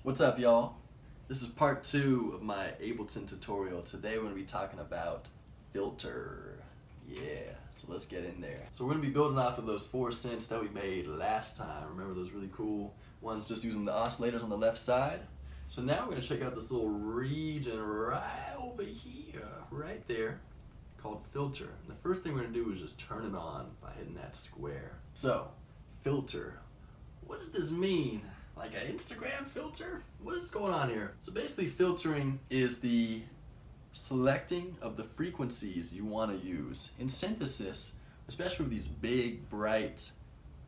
What's up, y'all? This is part 2 of my Ableton tutorial. Today we're going to be talking about filter. Yeah, so let's get in there. So we're going to be building off of those 4 synths that we made last time. Remember those really cool ones just using the oscillators on the left side? So now we're going to check out this little region right over here, right there, called filter. And the first thing we're going to do is just turn it on by hitting that square. So, filter. What does this mean? Like an Instagram filter? What is going on here? So basically filtering is the selecting of the frequencies you want to use. In synthesis, especially with these big, bright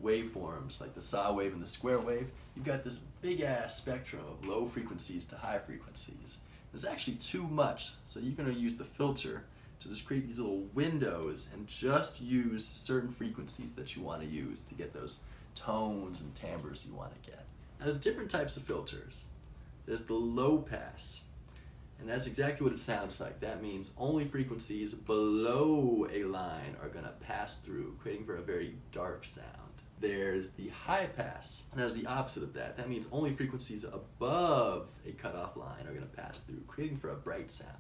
waveforms like the saw wave and the square wave, you've got this big ass spectrum of low frequencies to high frequencies. There's actually too much, so you're going to use the filter to just create these little windows and just use certain frequencies that you want to use to get those tones and timbres you want to get. Now, there's different types of filters. There's the low pass, and that's exactly what it sounds like. That means only frequencies below a line are going to pass through, creating for a very dark sound. There's the high pass, and that's the opposite of that. That means only frequencies above a cutoff line are going to pass through, creating for a bright sound.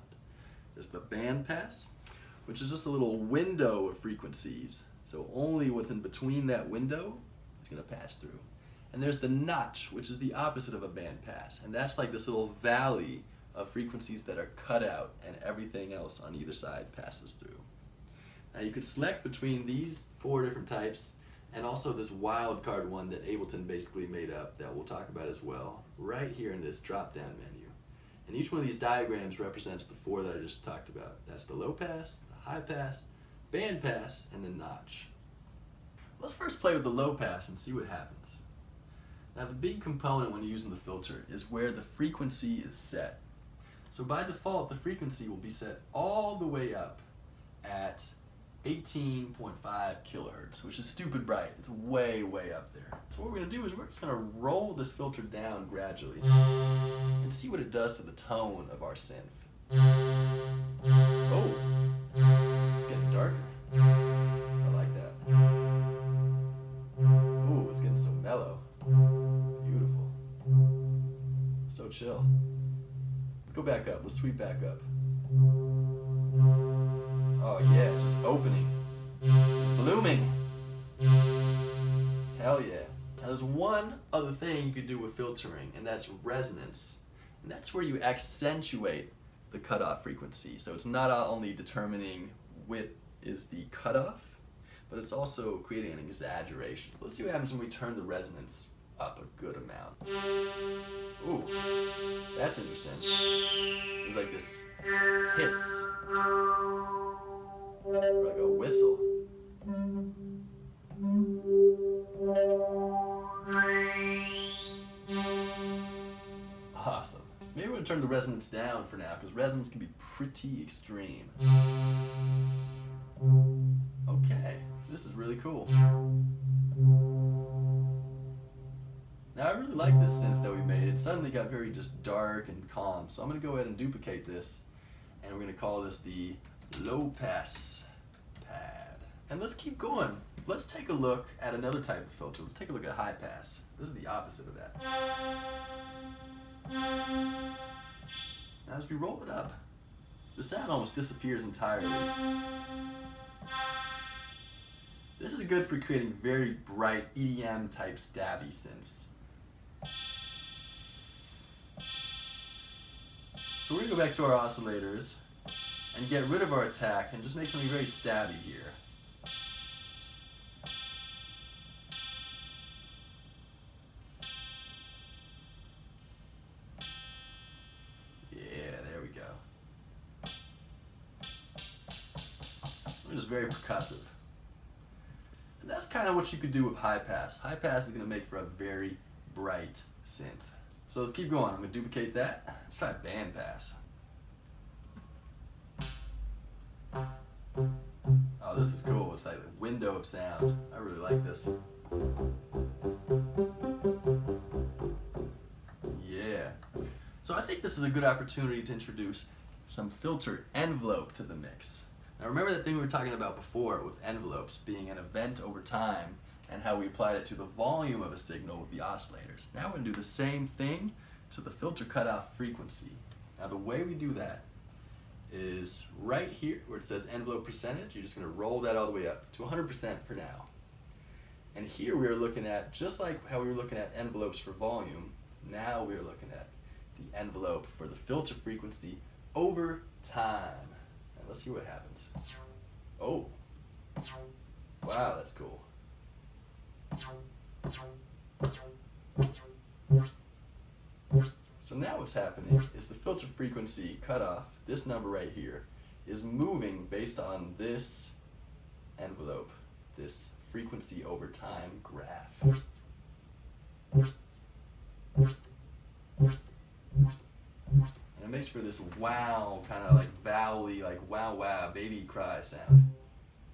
There's the bandpass, which is just a little window of frequencies. So only what's in between that window is going to pass through. And there's the notch, which is the opposite of a bandpass. And that's like this little valley of frequencies that are cut out and everything else on either side passes through. Now you could select between these 4 different types and also this wildcard one that Ableton basically made up that we'll talk about as well, right here in this drop-down menu. And each one of these diagrams represents the 4 that I just talked about. That's the low pass, the high pass, band pass, and the notch. Let's first play with the low pass and see what happens. Now the big component when using the filter is where the frequency is set. So by default, the frequency will be set all the way up at 18.5 kilohertz, which is stupid bright. It's way, way up there. So what we're going to do is we're just going to roll this filter down gradually and see what it does to the tone of our synth. Oh, it's getting darker. I like that. Ooh, it's getting so mellow. Beautiful. So chill. Let's go back up. Let's sweep back up. Oh yeah, it's just opening. It's blooming. Hell yeah. Now there's one other thing you could do with filtering, and that's resonance. And that's where you accentuate the cutoff frequency. So it's not only determining width is the cutoff, but it's also creating an exaggeration. So let's see what happens when we turn the resonance up a good amount. Ooh, that's interesting. There's like this hiss, or like a whistle. Awesome. Maybe we're gonna turn the resonance down for now, because resonance can be pretty extreme. Okay, this is really cool. Now I really like this synth that we made. It suddenly got very just dark and calm. So I'm going to go ahead and duplicate this, and we're going to call this the low pass pad. And let's keep going. Let's take a look at another type of filter. Let's take a look at high pass. This is the opposite of that. Now as we roll it up, the sound almost disappears entirely. This is good for creating very bright EDM type stabby synths. So we're going to go back to our oscillators and get rid of our attack and just make something very stabby here. Yeah, there we go. We're just very percussive. And that's kind of what you could do with high pass. High pass is going to make for a very bright synth. So let's keep going. I'm going to duplicate that. Let's try band pass. Oh, this is cool. It's like a window of sound. I really like this. Yeah. So I think this is a good opportunity to introduce some filter envelope to the mix. Now remember that thing we were talking about before with envelopes being an event over time and how we applied it to the volume of a signal with the oscillators. Now we're going to do the same thing to the filter cutoff frequency. Now the way we do that is right here where it says envelope percentage, you're just going to roll that all the way up to 100% for now. And here we are looking at, just like how we were looking at envelopes for volume, now we are looking at the envelope for the filter frequency over time. And let's see what happens. Oh, wow, that's cool. So now what's happening is the filter frequency cutoff, this number right here, is moving based on this envelope, this frequency over time graph. And it makes for this wow, kind of like vowel-y, like wow wow, baby cry sound.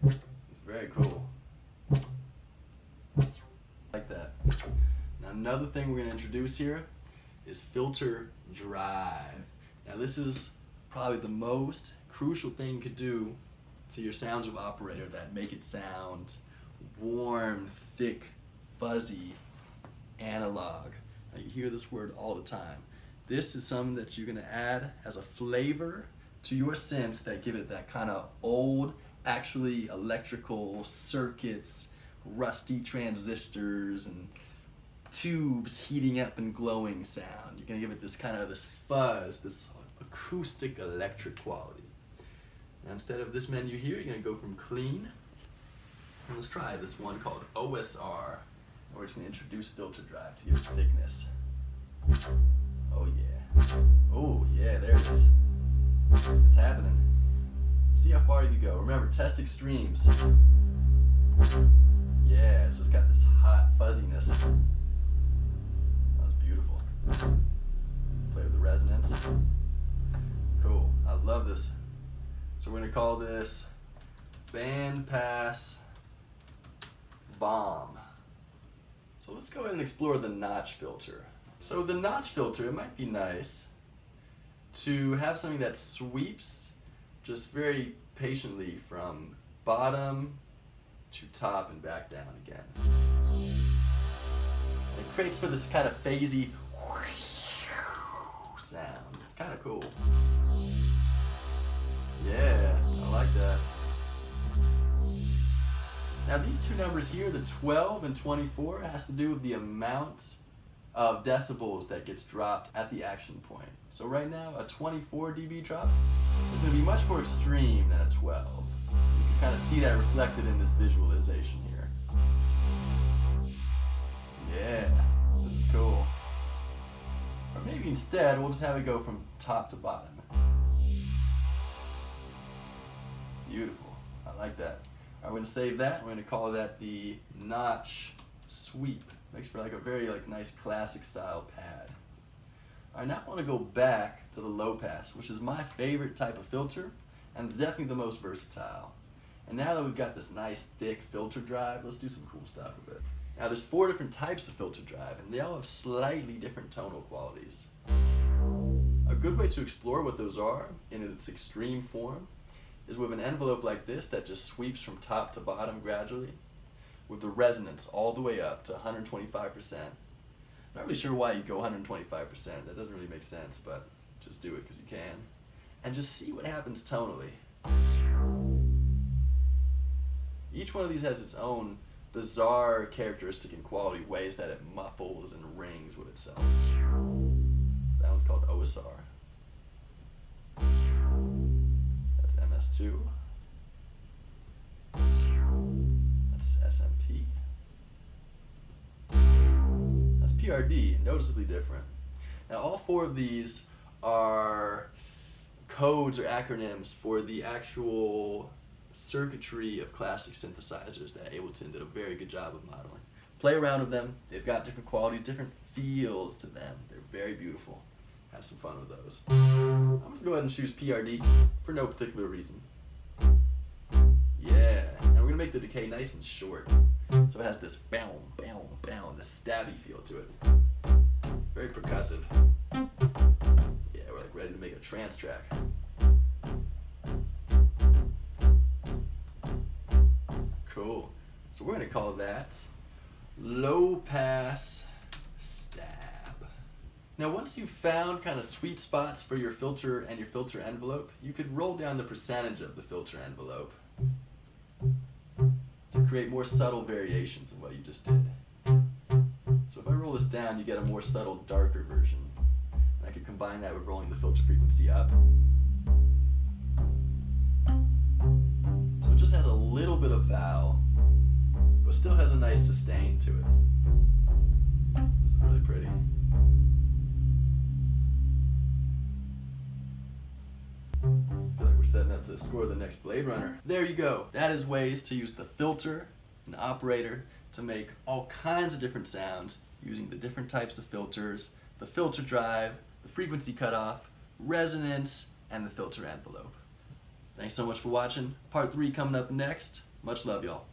It's very cool. Like that. Now another thing we're going to introduce here is filter drive. Now this is probably the most crucial thing you could do to your sounds of operator that make it sound warm, thick, fuzzy, analog. Now you hear this word all the time. This is something that you're going to add as a flavor to your synths that give it that kind of old, actually electrical circuits, rusty transistors, and tubes heating up and glowing sound. You're going to give it this kind of this fuzz, this acoustic electric quality. Now instead of this menu here, you're going to go from clean. And let's try this one called OSR. We're just going to introduce filter drive to your thickness. Oh yeah. Oh yeah, there it is. It's happening. See how far you can go. Remember, test extremes. Yeah, it's just got this hot fuzziness. That was beautiful. Play with the resonance. Cool. I love this. So we're going to call this bandpass bomb. So let's go ahead and explore the notch filter. So with the notch filter, it might be nice to have something that sweeps just very patiently from bottom to top and back down again. And it creates for this kind of phasey sound. It's kind of cool. Yeah, I like that. Now these two numbers here, the 12 and 24, has to do with the amount of decibels that gets dropped at the action point. So right now, a 24 dB drop is going to be much more extreme than a 12. You can kind of see that reflected in this visualization here. Yeah, this is cool. Or maybe instead, we'll just have it go from top to bottom. Beautiful. I like that. We're going to save that. We're going to call that the notch sweep. Makes for like a very nice classic style pad. Alright, now I want to go back to the low pass, which is my favorite type of filter and definitely the most versatile. And now that we've got this nice thick filter drive, let's do some cool stuff with it. Now there's 4 different types of filter drive and they all have slightly different tonal qualities. A good way to explore what those are in its extreme form is with an envelope like this that just sweeps from top to bottom gradually, with the resonance all the way up to 125%. Not really sure why you go 125%, that doesn't really make sense, but just do it because you can. And just see what happens tonally. Each one of these has its own bizarre characteristic and quality ways that it muffles and rings with itself. That one's called OSR. That's MS2. SMP. That's PRD, noticeably different. Now all 4 of these are codes or acronyms for the actual circuitry of classic synthesizers that Ableton did a very good job of modeling. Play around with them. They've got different qualities, different feels to them. They're very beautiful. Have some fun with those. I'm going to go ahead and choose PRD for no particular reason. Yeah, and we're going to make the decay nice and short. So it has this bow, bow, bow, this stabby feel to it. Very percussive. Yeah, we're ready to make a trance track. Cool. So we're going to call that low pass stab. Now once you've found kind of sweet spots for your filter and your filter envelope, you could roll down the percentage of the filter envelope to create more subtle variations of what you just did. So if I roll this down, you get a more subtle, darker version. And I could combine that with rolling the filter frequency up. So it just has a little bit of vowel, but still has a nice sustain to it. This is really pretty. I feel like we're setting up to score the next Blade Runner. There you go. That is ways to use the filter and operator to make all kinds of different sounds using the different types of filters, the filter drive, the frequency cutoff, resonance, and the filter envelope. Thanks so much for watching. Part 3 coming up next. Much love, y'all.